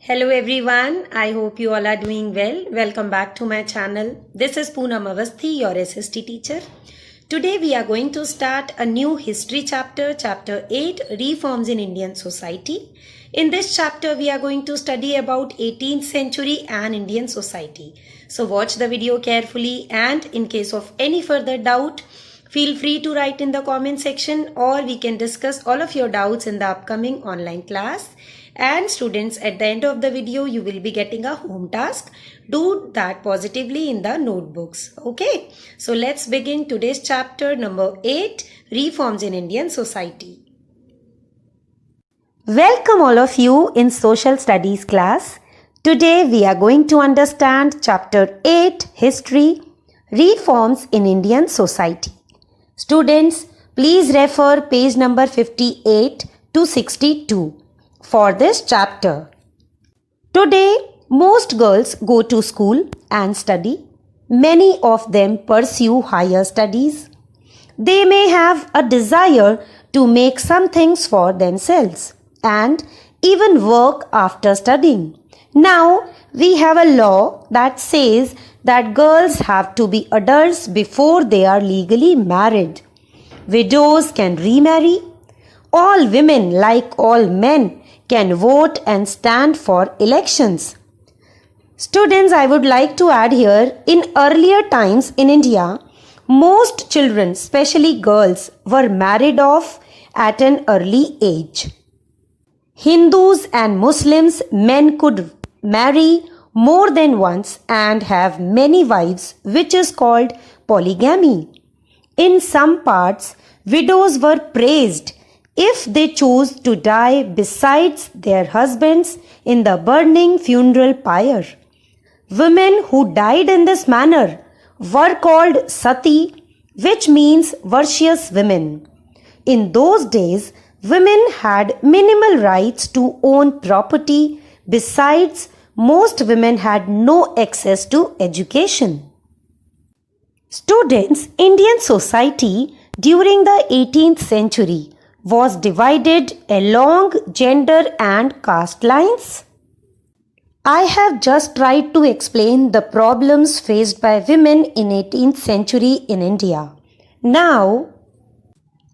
Hello everyone, I hope you all are doing well. Welcome back to my channel. This is Poonam Avasthi, your SST teacher. Today we are going to start a new history chapter, chapter 8, Reforms in Indian Society. In this chapter we are going to study about 18th century and Indian society. So watch the video carefully, and in case of any further doubt, feel free to write in the comment section, or we can discuss all of your doubts in the upcoming online class. And students, at the end of the video, you will be getting a home task. Do that positively in the notebooks. Okay, so let's begin today's chapter number 8, Reforms in Indian Society. Welcome all of you in Social Studies class. Today we are going to understand chapter 8, History, Reforms in Indian Society. Students, please refer page number 58 to 62 for this chapter. Today, most girls go to school and study. Many of them pursue higher studies. They may have a desire to make some things for themselves and even work after studying. Now, we have a law that says that girls have to be adults before they are legally married. Widows can remarry. All women, like all men, can vote and stand for elections. Students, I would like to add here, in earlier times in India, most children, especially girls, were married off at an early age. Hindus and Muslims, men could marry more than once and have many wives, which is called polygamy. In some parts, widows were praised if they chose to die besides their husbands in the burning funeral pyre. Women who died in this manner were called sati, which means virtuous women. In those days, women had minimal rights to own property. Besides, most women had no access to education. Students, Indian society during the 18th century was divided along gender and caste lines. I have just tried to explain the problems faced by women in 18th century in India. Now,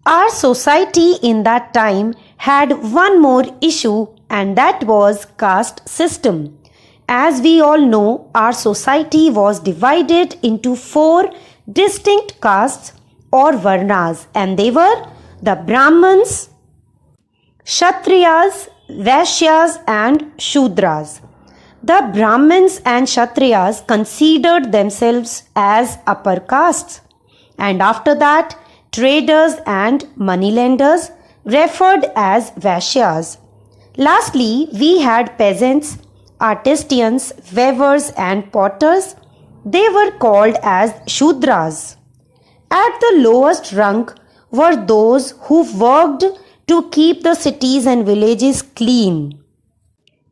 our society in that time had one more issue, and that was caste system. As we all know, our society was divided into 4 distinct castes or varnas, and they were the Brahmins, Kshatriyas, Vaishyas and Shudras. The Brahmins and Kshatriyas considered themselves as upper castes, and after that, traders and moneylenders referred as Vaishyas. Lastly, we had peasants, artisans, weavers and potters. They were called as Shudras. At the lowest rung were those who worked to keep the cities and villages clean.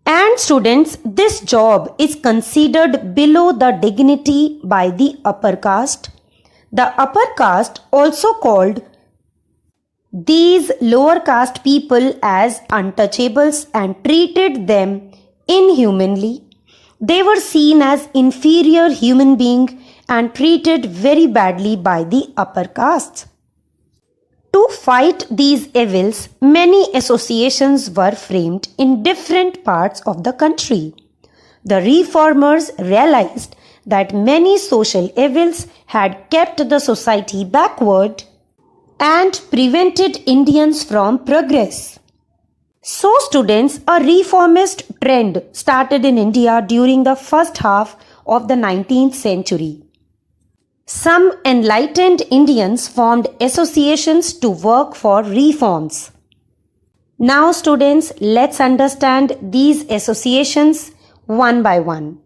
And students, this job is considered below the dignity by the upper caste. The upper caste also called these lower caste people as untouchables and treated them inhumanly. They were seen as inferior human beings and treated very badly by the upper castes. To fight these evils, many associations were framed in different parts of the country. The reformers realized that many social evils had kept the society backward and prevented Indians from progress. So students, a reformist trend started in India during the first half of the 19th century. Some enlightened Indians formed associations to work for reforms. Now students, let's understand these associations one by one.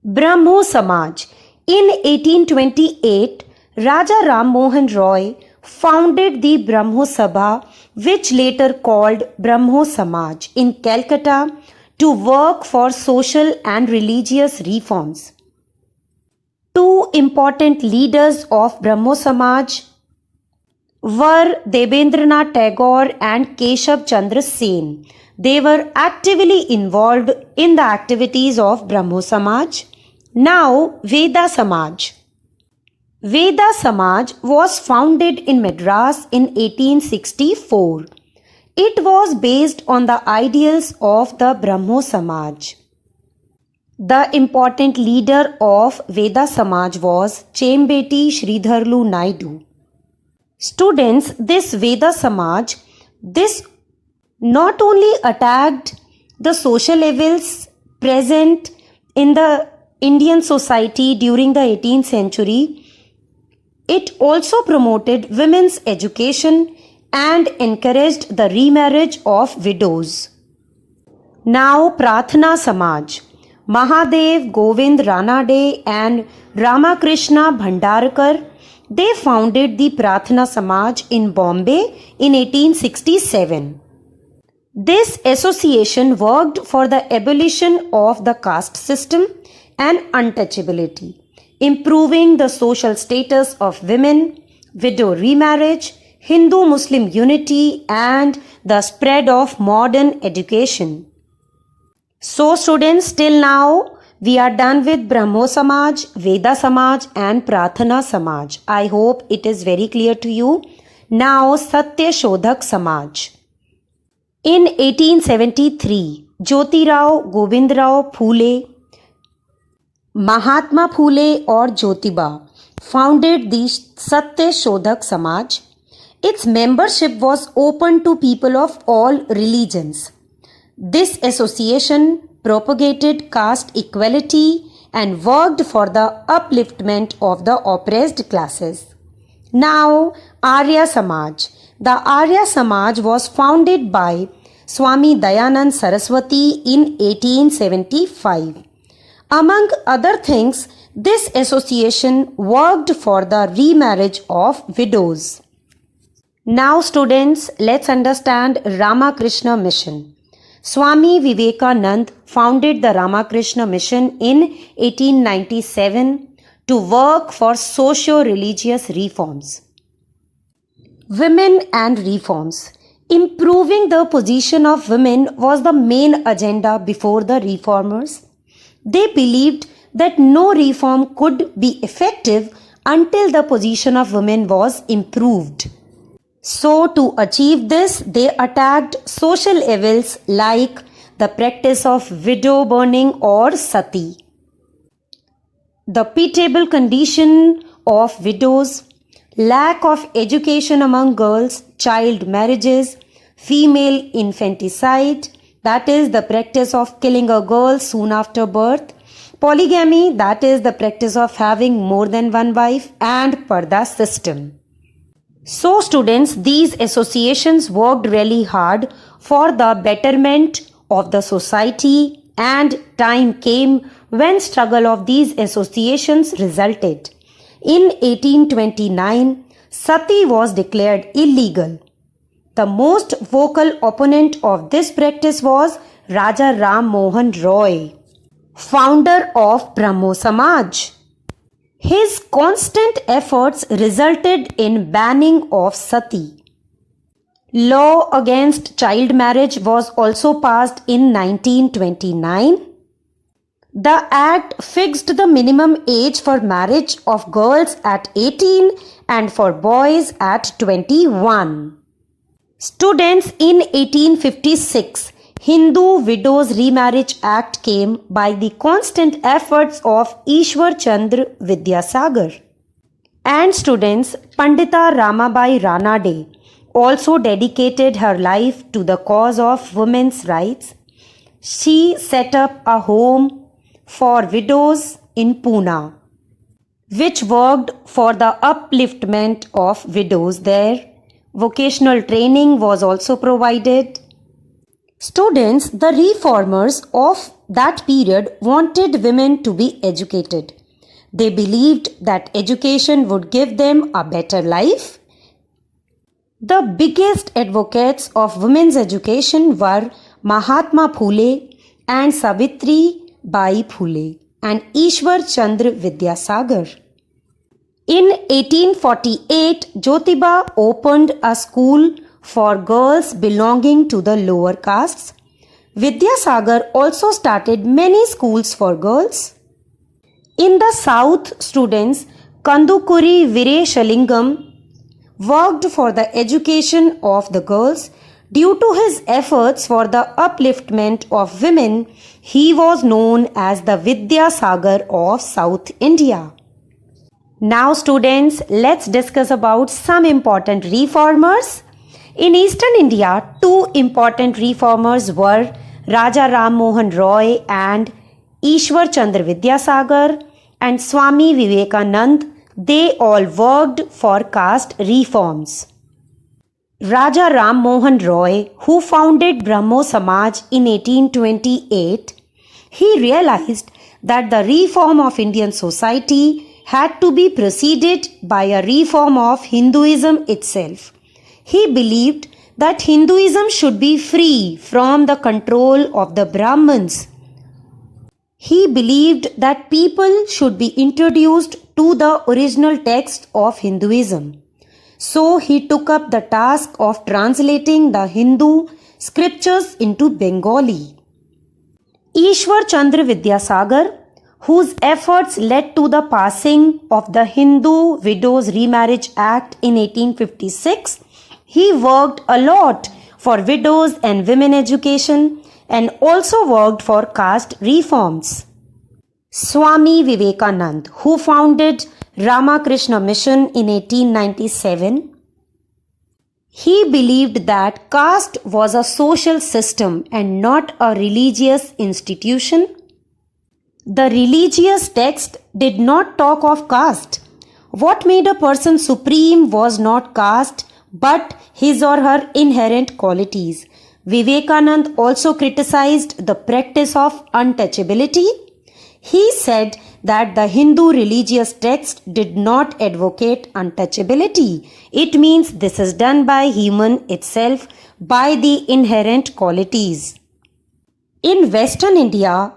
Brahmo Samaj. In 1828, Raja Ram Mohan Roy founded the Brahmo Sabha, which later called Brahmo Samaj, in Calcutta to work for social and religious reforms. 2 important leaders of Brahmo Samaj were Debendranath Tagore and Keshav Chandra Sen. They were actively involved in the activities of Brahmo Samaj. Now, Veda Samaj. Veda Samaj was founded in Madras in 1864. It was based on the ideals of the Brahmo Samaj. The important leader of Veda Samaj was Chembeti Sridharlu Naidu. Students, this Veda Samaj, this not only attacked the social evils present in the Indian society during the 18th century, it also promoted women's education and encouraged the remarriage of widows. Now, Prathna Samaj. Mahadev Govind Ranade and Ramakrishna Bhandarkar, they founded the Prathna Samaj in Bombay in 1867. This association worked for the abolition of the caste system and untouchability, improving the social status of women, widow remarriage, Hindu-Muslim unity, and the spread of modern education. So students, till now we are done with Brahmo Samaj, Veda Samaj and Prathana Samaj. I hope it is very clear to you. Now Satya Shodhak Samaj. In 1873, Jyotirao Govindrao Phule, Mahatma Phule or Jyotiba founded the Satya Shodhak Samaj. Its membership was open to people of all religions. This association propagated caste equality and worked for the upliftment of the oppressed classes. Now, Arya Samaj. The Arya Samaj was founded by Swami Dayanand Saraswati in 1875. Among other things, this association worked for the remarriage of widows. Now students, let's understand Ramakrishna Mission. Swami Vivekanand founded the Ramakrishna Mission in 1897 to work for socio-religious reforms. Women and reforms. Improving the position of women was the main agenda before the reformers. They believed that no reform could be effective until the position of women was improved. So, to achieve this, they attacked social evils like the practice of widow burning or sati, the pitiable condition of widows, lack of education among girls, child marriages, female infanticide, that is the practice of killing a girl soon after birth, polygamy, that is the practice of having more than one wife, and parda system. So students, these associations worked really hard for the betterment of the society, and time came when struggle of these associations resulted. In 1829, sati was declared illegal. The most vocal opponent of this practice was Raja Ram Mohan Roy, founder of Brahmo Samaj. His constant efforts resulted in banning of sati. Law against child marriage was also passed in 1929. The act fixed the minimum age for marriage of girls at 18 and for boys at 21. Students, in 1856, Hindu Widows Remarriage Act came by the constant efforts of Ishwar Chandra Vidyasagar. And students, Pandita Ramabai Ranade also dedicated her life to the cause of women's rights. She set up a home for widows in Pune, which worked for the upliftment of widows there. Vocational training was also provided. Students, the reformers of that period wanted women to be educated. They believed that education would give them a better life. The biggest advocates of women's education were Mahatma Phule and Savitri Bai Phule and Ishwar Chandra Vidyasagar. In 1848, Jyotiba opened a school for girls belonging to the lower castes. Vidyasagar also started many schools for girls. In the south, students Kandukuri Vireshalingam worked for the education of the girls. Due to his efforts for the upliftment of women, he was known as the Vidyasagar of South India. Now students, let's discuss about some important reformers. In eastern India, two important reformers were Raja Ram Mohan Roy and Ishwar Chandra Vidyasagar and Swami Vivekanand. They all worked for caste reforms. Raja Ram Mohan Roy, who founded Brahmo Samaj in 1828, he realized that the reform of Indian society had to be preceded by a reform of Hinduism itself. He believed that Hinduism should be free from the control of the Brahmins. He believed that people should be introduced to the original text of Hinduism. So he took up the task of translating the Hindu scriptures into Bengali. Ishwar Chandra Vidyasagar, whose efforts led to the passing of the Hindu Widows Remarriage Act in 1856, he worked a lot for widows and women education and also worked for caste reforms. Swami Vivekanand, who founded Ramakrishna Mission in 1897, he believed that caste was a social system and not a religious institution. The religious text did not talk of caste. What made a person supreme was not caste but his or her inherent qualities. Vivekanand also criticized the practice of untouchability. He said that the Hindu religious text did not advocate untouchability. It means this is done by human itself by the inherent qualities. In Western India,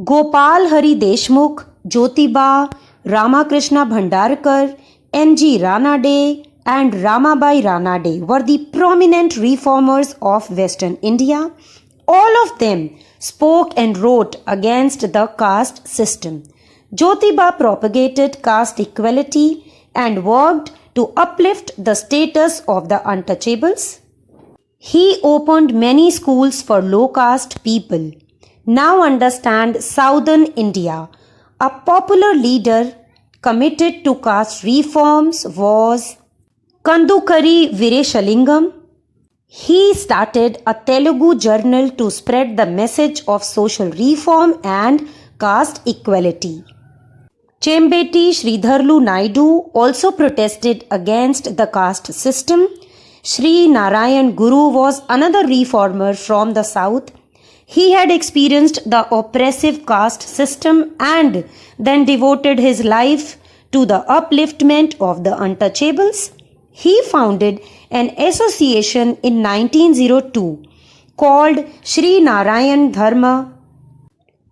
Gopal Hari Deshmukh, Jyotiba, Ramakrishna Bhandarkar, N.G. Ranade and Ramabai Ranade were the prominent reformers of Western India. All of them spoke and wrote against the caste system. Jyotiba propagated caste equality and worked to uplift the status of the untouchables. He opened many schools for low caste people. Now understand Southern India. A popular leader committed to caste reforms was Kandukari Vireshalingam. He started a Telugu journal to spread the message of social reform and caste equality. Chembeti Sridharlu Naidu also protested against the caste system. Sri Narayan Guru was another reformer from the south. He had experienced the oppressive caste system and then devoted his life to the upliftment of the untouchables. He founded an association in 1902 called Sri Narayan Dharma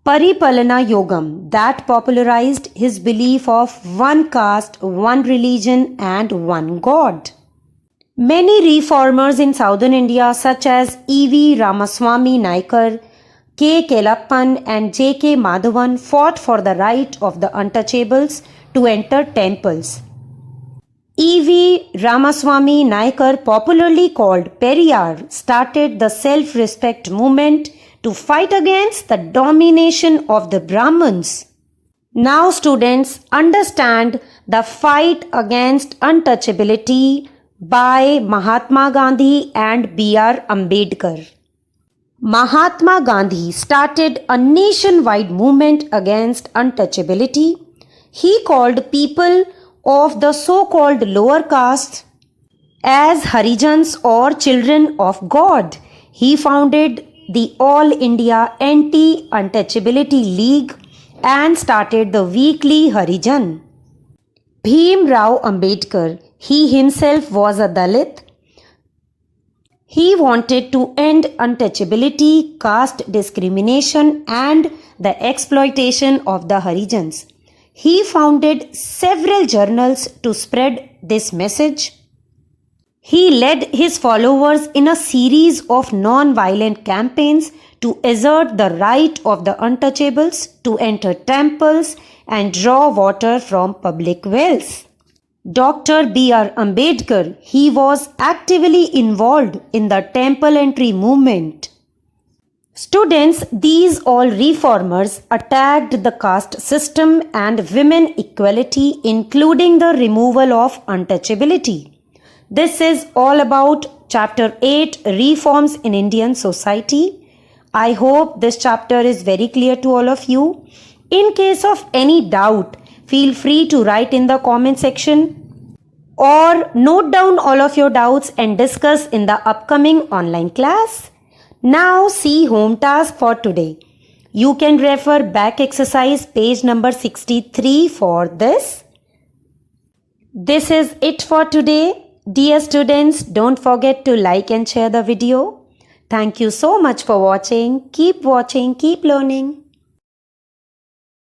Paripalana Yogam that popularized his belief of one caste, one religion and one God. Many reformers in southern India such as E.V. Ramaswamy Naikar, K. Kelappan and J.K. Madhavan fought for the right of the untouchables to enter temples. E.V. Ramaswamy Naikar, popularly called Periyar, started the self-respect movement to fight against the domination of the Brahmins. Now students, understand the fight against untouchability by Mahatma Gandhi and B.R. Ambedkar. Mahatma Gandhi started a nationwide movement against untouchability. He called people of the so-called lower castes as Harijans or children of God. He founded the All India Anti-Untouchability League and started the weekly Harijan. Bhim Rao Ambedkar, he himself was a Dalit. He wanted to end untouchability, caste discrimination and the exploitation of the Harijans. He founded several journals to spread this message. He led his followers in a series of non-violent campaigns to assert the right of the untouchables to enter temples and draw water from public wells. Dr. B.R. Ambedkar, he was actively involved in the temple entry movement. Students, these all reformers attacked the caste system and women equality, including the removal of untouchability. This is all about chapter 8, Reforms in Indian Society. I hope this chapter is very clear to all of you. In case of any doubt, feel free to write in the comment section or note down all of your doubts and discuss in the upcoming online class. Now see home task for today. You can refer back exercise page number 63 for this. This is it for today. Dear students, don't forget to like and share the video. Thank you so much for watching. Keep learning.